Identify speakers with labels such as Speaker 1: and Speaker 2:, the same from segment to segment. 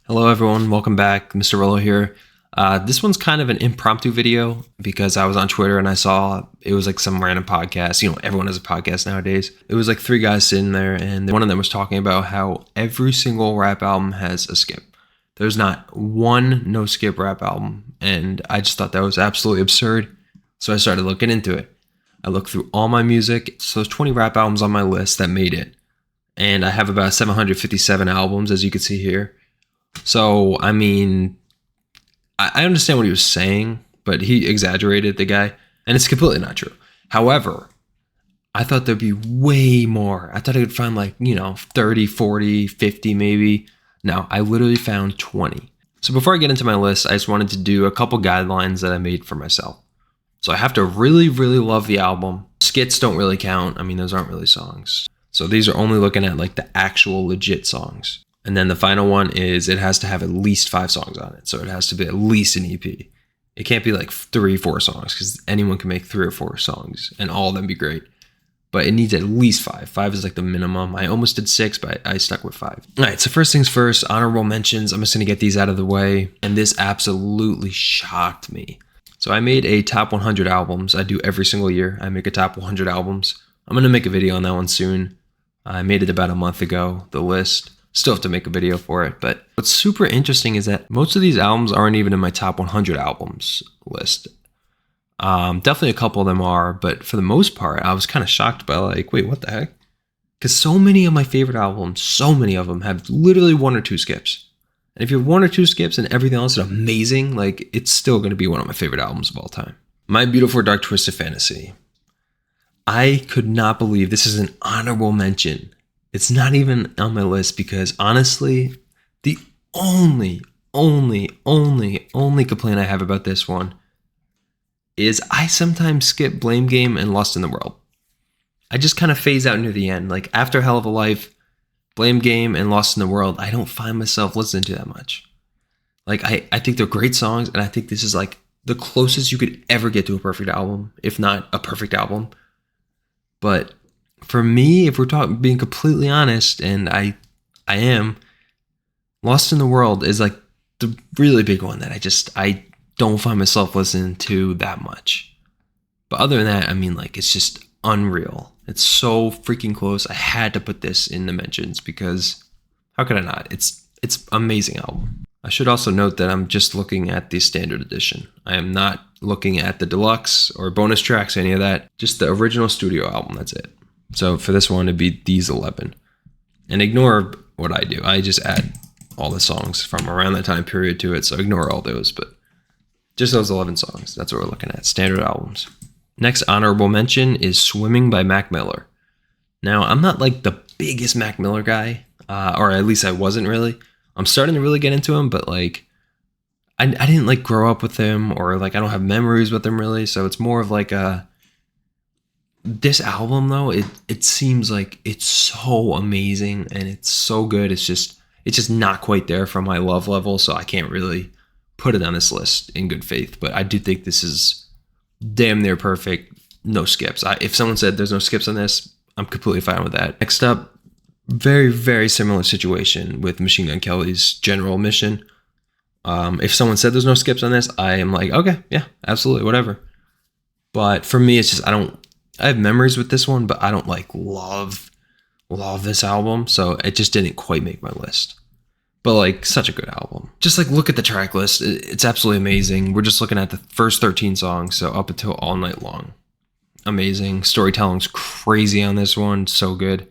Speaker 1: Hello everyone, welcome back. Mr. Rolo here. This one's kind of an impromptu video because I was on Twitter and I saw it was like some random podcast. You know, everyone has a podcast nowadays. It was like three guys sitting there and one of them was talking about how every single rap album has a skip. There's not one no skip rap album, and I just thought that was absolutely absurd. So I started looking into it. I looked through all my music. So there's 20 rap albums on my list that made it. And I have about 757 albums, as you can see here. So, I mean, I understand what he was saying, but he exaggerated, the guy, and it's completely not true. However, I thought there'd be way more. I thought I would find 30, 40, 50 maybe. No, I literally found 20. So before I get into my list, I just wanted to do a couple guidelines that I made for myself. So I have to really, really love the album. Skits don't really count. I mean, those aren't really songs. So these are only looking at like the actual legit songs. And then the final one is it has to have at least 5 songs on it. So it has to be at least an EP. It can't be like 3, 4 songs because anyone can make 3 or 4 songs and all of them be great. But it needs at least 5. 5 is like the minimum. I almost did 6, but I stuck with 5. All right, so first things first, honorable mentions. I'm just going to get these out of the way. And this absolutely shocked me. So I made a top 100 albums. I do every single year. I make a top 100 albums. I'm going to make a video on that one soon. I made it about a month ago, the list. Still have to make a video for it. But what's super interesting is that most of these albums aren't even in my top 100 albums list. Definitely a couple of them are, but for the most part, I was kind of shocked by like, wait, what the heck? Because so many of my favorite albums, so many of them have literally 1 or 2 skips. And if you have 1 or 2 skips and everything else is amazing, like it's still going to be one of my favorite albums of all time. My Beautiful Dark Twisted Fantasy. I could not believe this is an honorable mention. It's not even on my list because honestly, the only complaint I have about this one is I sometimes skip Blame Game and Lost in the World. I just kind of phase out near the end. Like after Hell of a Life, Blame Game and Lost in the World, I don't find myself listening to that much. Like I think they're great songs, and I think this is like the closest you could ever get to a perfect album, if not a perfect album. But for me, if we're being completely honest, and I am, Lost in the World is like the really big one that I don't find myself listening to that much. But other than that, I mean, like, it's just unreal. It's so freaking close. I had to put this in the mentions because how could I not? It's amazing album. I should also note that I'm just looking at the standard edition. I am not looking at the deluxe or bonus tracks, any of that. Just the original studio album, that's it. So for this one, it'd be these 11. And ignore what I do. I just add all the songs from around that time period to it, so ignore all those. But just those 11 songs, that's what we're looking at, standard albums. Next honorable mention is Swimming by Mac Miller. Now, I'm not like the biggest Mac Miller guy, or at least I wasn't really. I'm starting to really get into him, but like, I didn't like grow up with him, or like I don't have memories with him really, so it's more of like this album though, it seems like it's so amazing and it's so good. It's just not quite there for my love level, so I can't really put it on this list in good faith. But I do think this is damn near perfect. No skips. If someone said there's no skips on this, I'm completely fine with that. Next up, very, very similar situation with Machine Gun Kelly's General Mission. If someone said there's no skips on this, I am like, okay, yeah, absolutely, whatever. But for me, it's just I have memories with this one, but I don't like love this album, so it just didn't quite make my list. But like, such a good album. Just like look at the track list. It's absolutely amazing. We're just looking at the first 13 songs, so up until All Night Long. Amazing. Storytelling's crazy on this one. So good.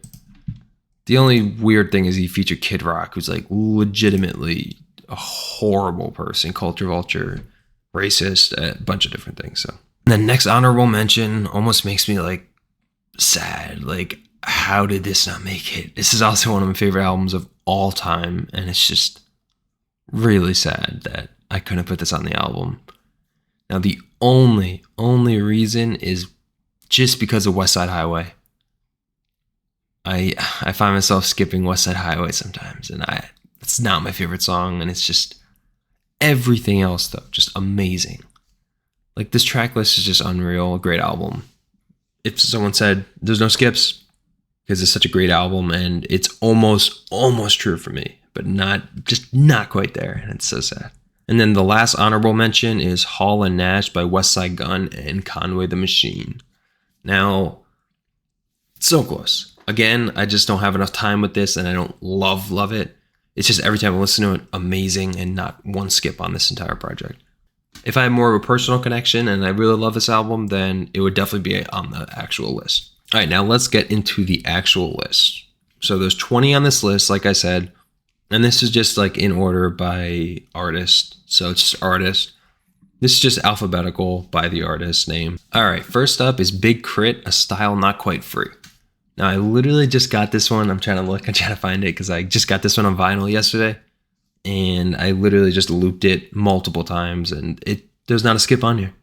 Speaker 1: The only weird thing is he featured Kid Rock, who's like legitimately a horrible person, culture vulture, racist, a bunch of different things. So, and then next honorable mention almost makes me like sad. Like, how did this not make it? This is also one of my favorite albums of all time, and it's just really sad that I couldn't put this on the album. Now, the only reason is just because of Westside Highway. I find myself skipping Westside Highway sometimes, and it's not my favorite song, and it's just everything else though, just amazing. Like, this track list is just unreal, a great album. If someone said there's no skips because it's such a great album, and it's almost true for me, but not quite there. And it's so sad. And then the last honorable mention is Hall and Nash by Westside Gunn and Conway the Machine. Now, so close. Again, I just don't have enough time with this, and I don't love it. It's just every time I listen to it, amazing, and not one skip on this entire project. If I have more of a personal connection and I really love this album, then it would definitely be on the actual list. All right, now let's get into the actual list. So there's 20 on this list, like I said, and this is just like in order by artist. So it's just artist. This is just alphabetical by the artist name. All right, first up is Big K.R.I.T, A Style Not Quite Free. Now, I literally just got this one. I'm trying to find it because I just got this one on vinyl yesterday. And I literally just looped it multiple times, and there's not a skip on here.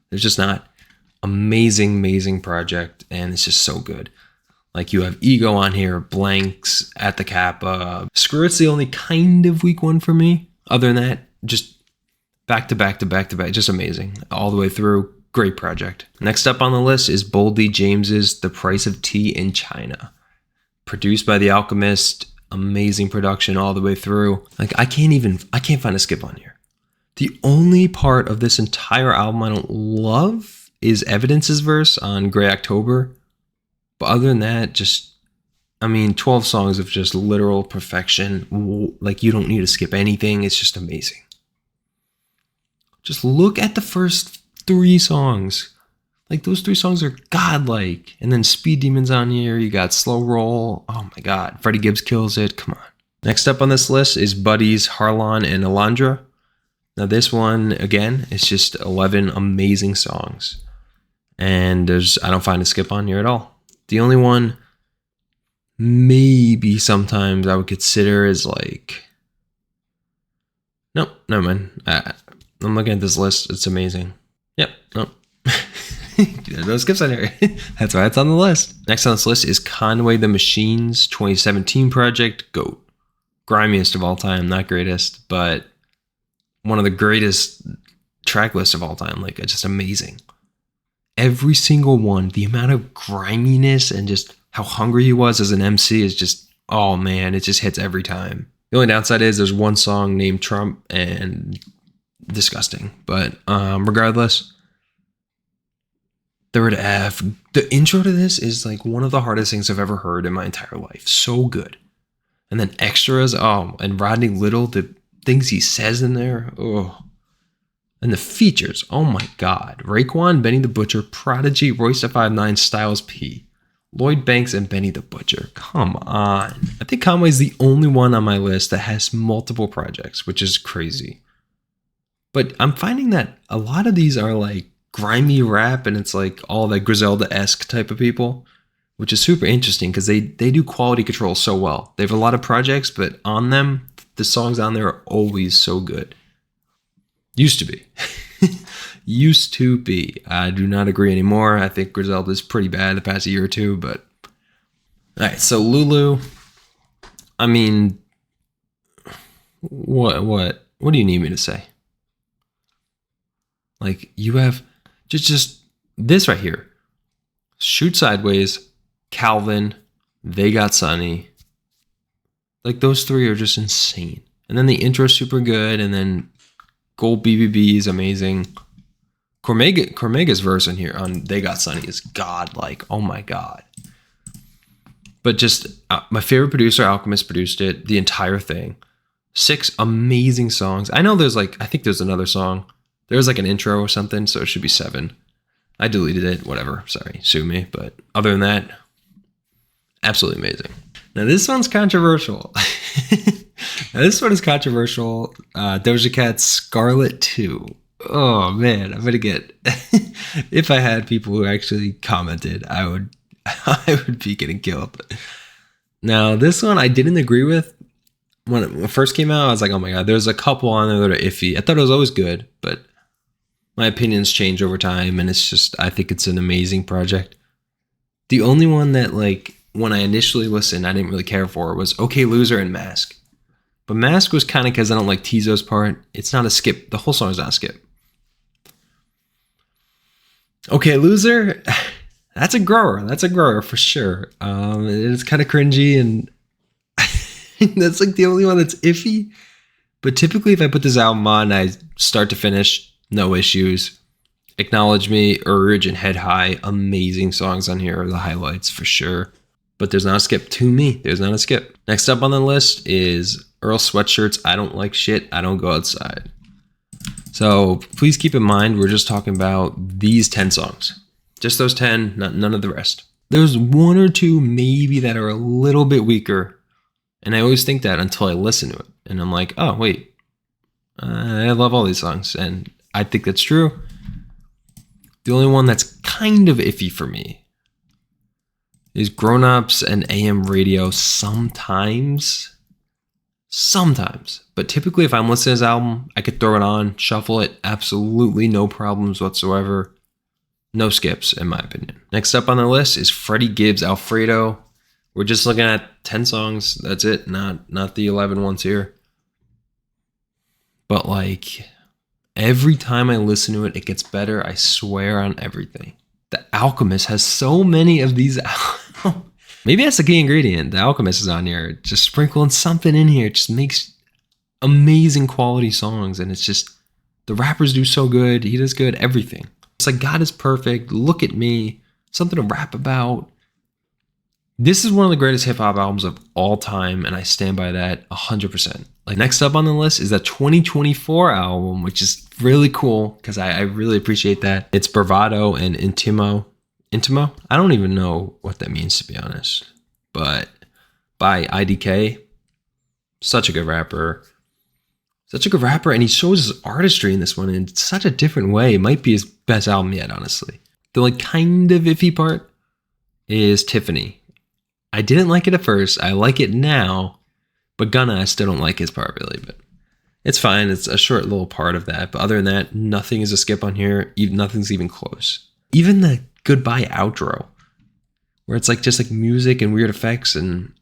Speaker 1: There's just not. Amazing project, and it's just so good. Like, you have Ego on here, Blanks, At the Kappa. Screw It's the only kind of weak one for me. Other than that, just back to back, just amazing. All the way through, great project. Next up on the list is Boldy James's The Price of Tea in China. Produced by The Alchemist, amazing production all the way through. Like, I can't find a skip on here. The only part of this entire album I don't love is Evidence's verse on Grey October. But other than that, 12 songs of just literal perfection. Like, you don't need to skip anything. It's just amazing. Just look at the first 3 songs. Like, those 3 songs are godlike. And then Speed Demons on here. You got Slow Roll. Oh my God. Freddie Gibbs kills it. Come on. Next up on this list is Buddy's Harlon and Alondra. Now this one, again, it's just 11 amazing songs. And I don't find a skip on here at all. The only one maybe sometimes I would consider is like... Nope, never mind. I'm looking at this list. It's amazing. Yep, nope. No skips on here. That's why it's on the list. Next on this list is Conway the Machine's 2017 project, GOAT. Grimiest of all time, not greatest, but one of the greatest track lists of all time. Like, it's just amazing. Every single one, the amount of griminess and just how hungry he was as an MC is just, oh man, it just hits every time. The only downside is there's one song named Trump and disgusting. But regardless, Third F. The intro to this is like one of the hardest things I've ever heard in my entire life. So good. And then extras, and Rodney Little, the things he says in there, oh. And the features, oh my God. Raekwon, Benny the Butcher, Prodigy, Royce da 5'9", Styles P, Lloyd Banks, and Benny the Butcher. Come on. I think Conway's the only one on my list that has multiple projects, which is crazy. But I'm finding that a lot of these are like grimy rap, and it's like all that Griselda-esque type of people, which is super interesting because they do quality control so well. They have a lot of projects, but on them, the songs on there are always so good. Used to be. Used to be. I do not agree anymore. I think Griselda's pretty bad the past year or two, but... Alright, so Lulu... I mean... What do you need me to say? Like, you have... Just this right here. Shoot Sideways, Calvin, They Got Sunny. Like, those 3 are just insane. And then the intro's super good, and then... Gold BBB is amazing. Cormega's verse in here on They Got Sunny is godlike. Oh my God. But just my favorite producer, Alchemist, produced it, the entire thing. 6 amazing songs. I know I think there's another song. There's like an intro or something, so it should be 7. I deleted it, whatever. Sorry, sue me. But other than that, absolutely amazing. Now this one's controversial. Now, this one is controversial. Doja Cat's Scarlet 2. Oh man, I'm gonna get. If I had people who actually commented, I would be getting killed. Now, this one I didn't agree with. When it first came out, I was like, oh my God, there's a couple on there that are iffy. I thought it was always good, but my opinions change over time, and I think it's an amazing project. The only one that, like, when I initially listened, I didn't really care for was OK Loser and Mask. But Mask was kind of because I don't like Tizo's part. It's not a skip. The whole song is not a skip. Okay, Loser, that's a grower. That's a grower for sure. It's kind of cringy, and That's like the only one that's iffy. But typically if I put this album on, I start to finish, no issues. Acknowledge Me, Urge, and Head High. Amazing songs on here are the highlights for sure. But there's not a skip to me. There's not a skip. Next up on the list is Earl Sweatshirt's I Don't Like Shit, I Don't Go Outside. So please keep in mind, we're just talking about these 10 songs. Just those 10, none of the rest. There's one or two maybe that are a little bit weaker. And I always think that until I listen to it. And I'm like, oh, wait. I love all these songs. And I think that's true. The only one that's kind of iffy for me is Grown Ups and AM Radio sometimes. But typically if I'm listening to this album, I could throw it on, shuffle it, absolutely no problems whatsoever. No skips, in my opinion. Next up on the list is Freddie Gibbs, Alfredo. We're just looking at 10 songs. That's it, not the 11 ones here. But like, every time I listen to it, it gets better. I swear on everything. The Alchemist has so many of these. Maybe that's the key ingredient. The Alchemist is on here. Just sprinkling something in here. It just makes amazing quality songs. And it's just, the rappers do so good. He does good, everything. It's like, God is perfect. Look at me. Something to rap about. This is one of the greatest hip hop albums of all time. And I stand by that 100%. Like, next up on the list is a 2024 album, which is really cool because I really appreciate that. It's Bravado and Intimo. Intimo? I don't even know what that means, to be honest. But by IDK, such a good rapper. And he shows his artistry in this one in such a different way. It might be his best album yet, honestly. The like kind of iffy part is Tiffany. I didn't like it at first. I like it now. But Gunna, I still don't like his part really. But it's fine. It's a short little part of that. But other than that, nothing is a skip on here. Nothing's even close. Even the goodbye outro, where it's like just like music and weird effects. And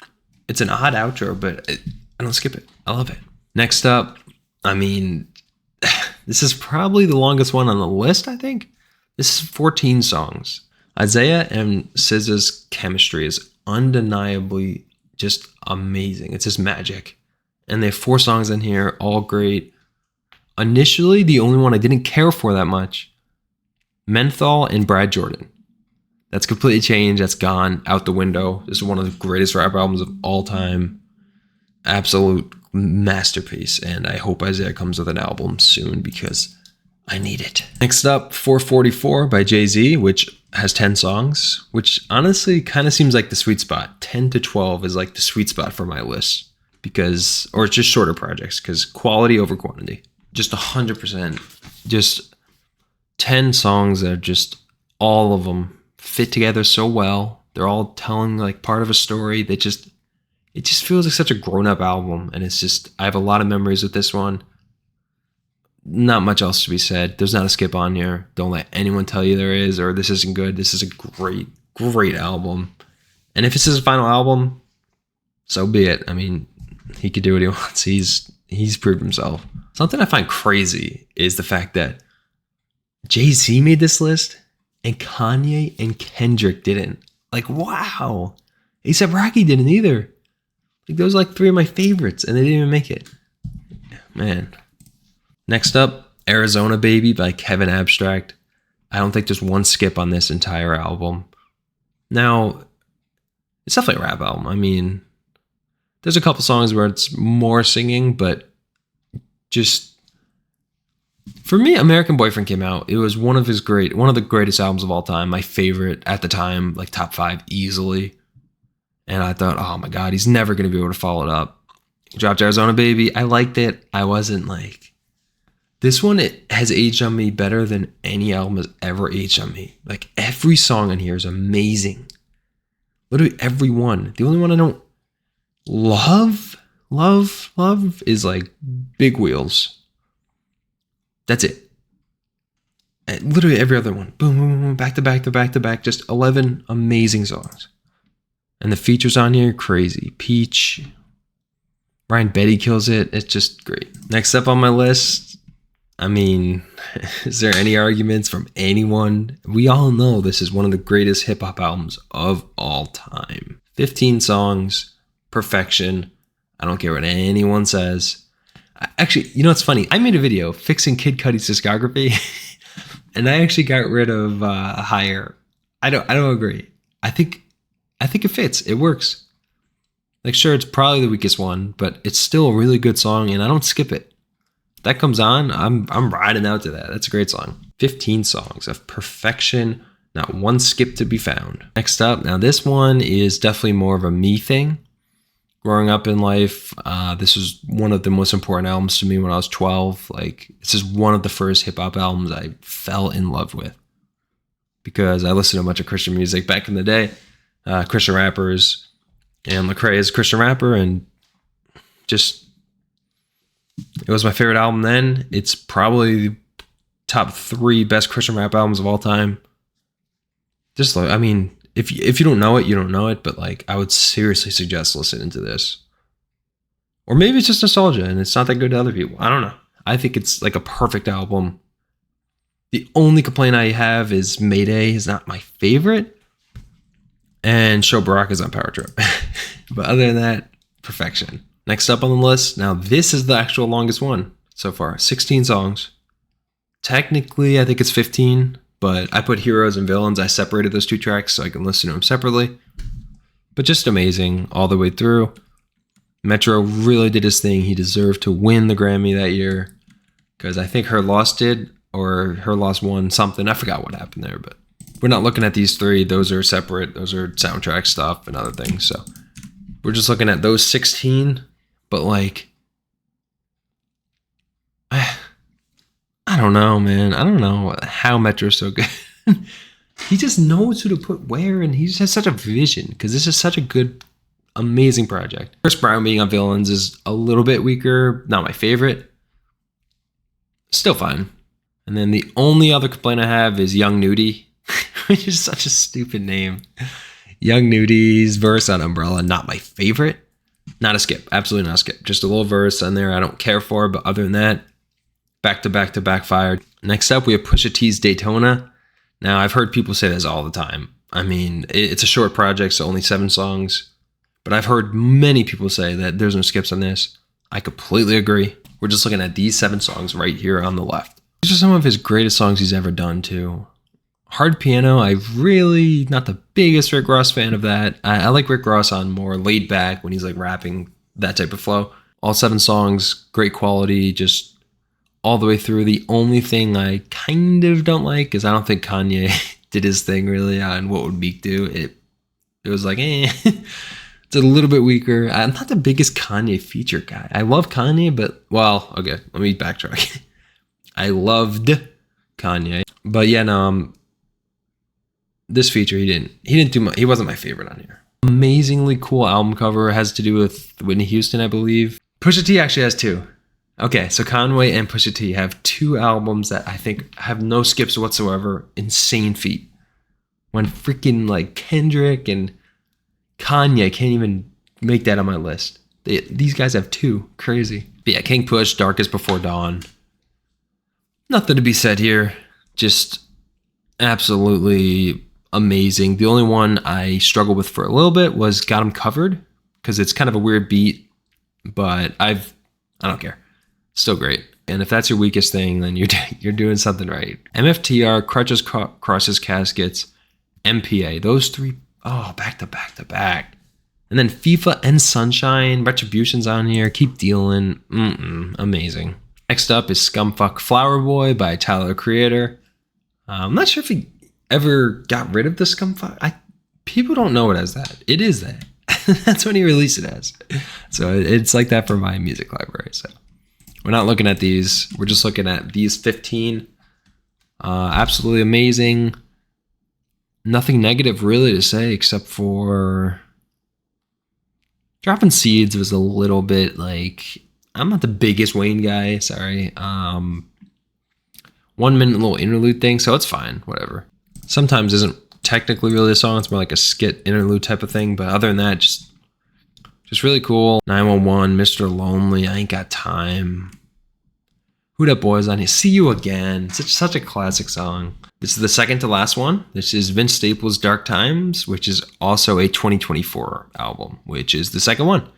Speaker 1: it's an odd outro, but I don't skip it. I love it. Next up, I mean, this is probably the longest one on the list, I think. This is 14 songs. Isaiah and SZA's chemistry is undeniably just amazing. It's just magic. And they have 4 songs in here, all great. Initially, the only one I didn't care for that much, Menthol and Brad Jordan. That's completely changed. That's gone out the window. This is one of the greatest rap albums of all time. Absolute masterpiece. And I hope Isaiah comes with an album soon because I need it. Next up, 444 by Jay-Z, which has 10 songs, which honestly kind of seems like the sweet spot. 10 to 12 is like the sweet spot for my list because, or it's just shorter projects because quality over quantity. Just 100%. Just 10 songs that are just, all of them fit together so well. They're all telling like part of a story. It just feels like such a grown-up album. And it's just, I have a lot of memories with this one. Not much else to be said. There's not a skip on here. Don't let anyone tell you there is or this isn't good. This is a great, great album. And if it's his final album, so be it. I mean, he could do what he wants. He's proved himself. Something I find crazy is the fact that Jay-Z made this list and Kanye and Kendrick didn't. Like, wow. A$AP Rocky didn't either. Like, those are like 3 of my favorites and they didn't even make it. Man. Next up, Arizona Baby by Kevin Abstract. I don't think there's one skip on this entire album. Now, it's definitely a rap album. I mean, there's a couple songs where it's more singing, but just for me, American Boyfriend came out. It was one of the greatest albums of all time. My favorite at the time, like top 5 easily. And I thought, oh my God, he's never going to be able to follow it up. He dropped Arizona Baby. I liked it. I wasn't like, this one, it has aged on me better than any album has ever aged on me. Like every song on here is amazing. Literally every one. The only one I don't love is like Big Wheels. That's it. And literally every other one. Boom, boom, boom, back to back to back to back. Just 11 amazing songs. And the features on here, crazy. Peach. Ryan Betty kills it. It's just great. Next up on my list, I mean, is there any arguments from anyone? We all know this is one of the greatest hip hop albums of all time. 15 songs, perfection. I don't care what anyone says. Actually, you know what's funny? I made a video fixing Kid Cudi's discography, and I actually got rid of Higher. I don't agree. I think it fits. It works. Like, sure, it's probably the weakest one, but it's still a really good song, and I don't skip it. If that comes on, I'm riding out to that. That's a great song. 15 songs of perfection, not one skip to be found. Next up, now this one is definitely more of a me thing. Growing up in life, this was one of the most important albums to me when I was 12. Like, this is one of the first hip hop albums I fell in love with because I listened to a bunch of Christian music back in the day, Christian rappers, and Lecrae is a Christian rapper, and just, it was my favorite album then. It's probably top 3 best Christian rap albums of all time. Just like, I mean, if you don't know it, you don't know it, but like, I would seriously suggest listening to this. Or maybe it's just nostalgia and it's not that good to other people. I don't know. I think it's like a perfect album. The only complaint I have is Mayday is not my favorite, and Show Barack is on Power Trip. But other than that, perfection. Next up on the list, now this is the actual longest one so far, 16 songs. Technically, I think it's 15, but I put Heroes and Villains. I separated those 2 tracks so I can listen to them separately. But just amazing all the way through. Metro really did his thing. He deserved to win the Grammy that year because I think Her Loss did, or Her Loss won something. I forgot what happened there, but we're not looking at these 3. Those are separate. Those are soundtrack stuff and other things. So we're just looking at those 16. But like, I don't know, man. I don't know how Metro's so good. He just knows who to put where, and he just has such a vision because this is such a good, amazing project. Chris Brown being on Villains is a little bit weaker. Not my favorite. Still fine. And then the only other complaint I have is Young Nudie, which is such a stupid name. Young Nudie's verse on Umbrella, not my favorite. Not a skip. Absolutely not a skip. Just a little verse on there I don't care for, but other than that, back to back to backfired. Next up, we have Pusha T's Daytona. Now, I've heard people say this all the time. I mean, it's a short project, so only 7 songs. But I've heard many people say that there's no skips on this. I completely agree. We're just looking at these 7 songs right here on the left. These are some of his greatest songs he's ever done, too. Hard Piano, I really, not the biggest Rick Ross fan of that. I like Rick Ross on more laid back when he's like rapping, that type of flow. All 7 songs, great quality, just all the way through. The only thing I kind of don't like is I don't think Kanye did his thing really on What Would Meek Do. It was like, it's a little bit weaker. I'm not the biggest Kanye feature guy. I love Kanye, but, well, okay, let me backtrack. I loved Kanye, but yeah, no, this feature, he didn't do much. He wasn't my favorite on here. Amazingly cool album cover. It has to do with Whitney Houston, I believe. Pusha T actually has 2. Okay, so Conway and Pusha T have 2 albums that I think have no skips whatsoever. Insane feat. When freaking like Kendrick and Kanye can't even make that on my list. These guys have 2. Crazy. But yeah, King Push, Darkest Before Dawn. Nothing to be said here. Just absolutely amazing. The only one I struggled with for a little bit was Got 'Em Covered, because it's kind of a weird beat, but I don't care. Still great. And if that's your weakest thing, then you're doing something right. MFTR, Crutches, Crosses, Caskets, MPA. Those 3, back to back to back. And then FIFA and Sunshine, Retribution's on here. Keep Dealing. Amazing. Next up is Scumfuck Flower Boy by Tyler, the Creator. I'm not sure if he ever got rid of the Scumfuck. People don't know it as that. It is that. That's what he released it as. So it's like that for my music library. So we're not looking at these. We're just looking at these 15. Absolutely amazing. Nothing negative really to say except for Dropping Seeds was a little bit like, I'm not the biggest Wayne guy. Sorry. 1 minute little interlude thing. So it's fine. Whatever. Sometimes isn't technically really a song. It's more like a skit interlude type of thing. But other than that, just really cool. 911, Mr. Lonely, I Ain't Got Time. Who Dat Boy's on here. See You Again. Such a classic song. This is the second to last one. This is Vince Staples' Dark Times, which is also a 2024 album, which is the second one.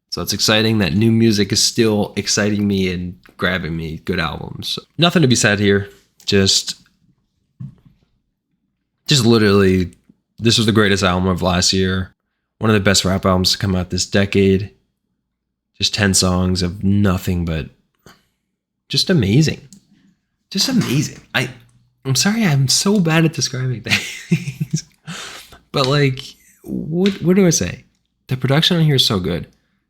Speaker 1: So it's exciting that new music is still exciting me and grabbing me. Good albums. So nothing to be said here. Just literally, this was the greatest album of last year. One of the best rap albums to come out this decade. Just 10 songs of nothing but just amazing. Just amazing. I'm sorry, I'm so bad at describing things. But like, what do I say? The production on here is so good.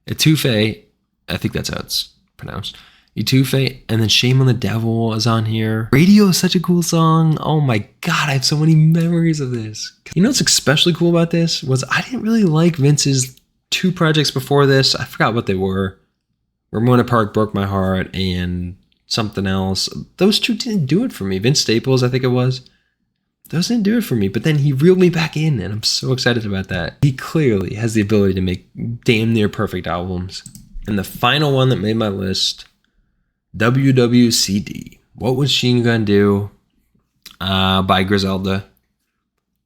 Speaker 1: Etufe, I think that's how it's pronounced. Etufe, and then Shame on the Devil is on here. Radio is such a cool song. Oh my God, I have so many memories of this. You know what's especially cool about this was I didn't really like Vince's 2 projects before this. I forgot what they were. Ramona Park broke my heart and something else. Those 2 didn't do it for me. Vince Staples, I think it was. Those didn't do it for me, but then he reeled me back in, and I'm so excited about that. He clearly has the ability to make damn near perfect albums. And the final one that made my list, WWCD. What Would Machine Gun Do? By Griselda.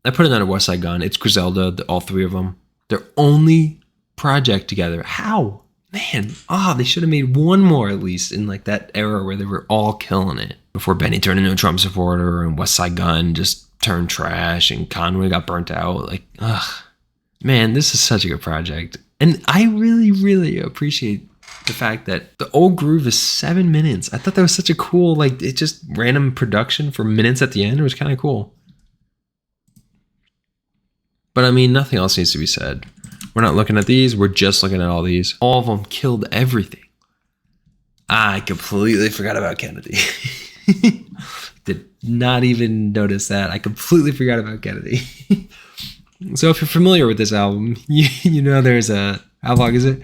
Speaker 1: I put it on a Westside Gunn. It's Griselda, all 3 of them. Their only project together. How? Man, they should have made one more at least in like that era where they were all killing it. Before Benny turned into a Trump supporter and Westside Gunn just turned trash and Conway got burnt out. Like, man, this is such a good project. And I really, really appreciate the fact that the old groove is 7 minutes. I thought that was such a cool, like, it just random production for minutes at the end. It was kind of cool. But I mean, nothing else needs to be said. We're not looking at these. We're just looking at all these. All of them killed everything. I completely forgot about Kennedy. Did not even notice that. I completely forgot about Kennedy. So if you're familiar with this album, you know there's how long is it?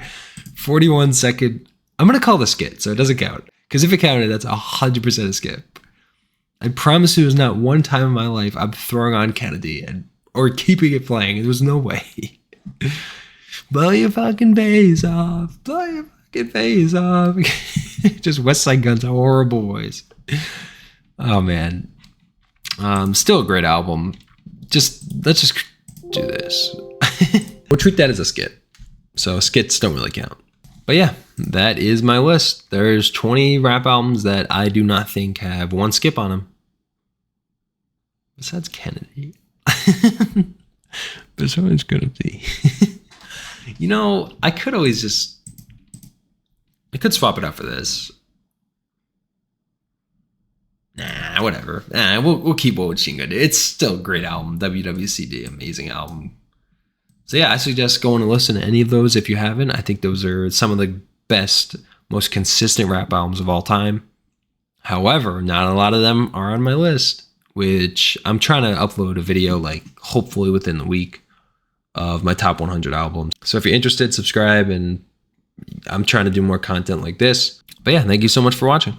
Speaker 1: 41 second. I'm going to call the skit, so it doesn't count. Because if it counted, that's 100% a skip. I promise you there's not one time in my life I'm throwing on Kennedy or keeping it playing. There's no way. Blow your fucking face off. Blow your fucking face off. Just Westside Gunn's horrible voice. Oh man. Still a great album. Let's just do this. We'll treat that as a skit. So skits don't really count. But yeah, that is my list. There's 20 rap albums that I do not think have one skip on them. Besides Kennedy. But someone's gonna be. You know, I could swap it out for this. Nah, whatever. We'll keep What Would Machine Gun Do. It's still a great album. WWCD, amazing album. So yeah, I suggest going to listen to any of those if you haven't. I think those are some of the best, most consistent rap albums of all time. However, not a lot of them are on my list, which I'm trying to upload a video like hopefully within the week of my top 100 albums. So if you're interested, subscribe, and I'm trying to do more content like this. But yeah, thank you so much for watching.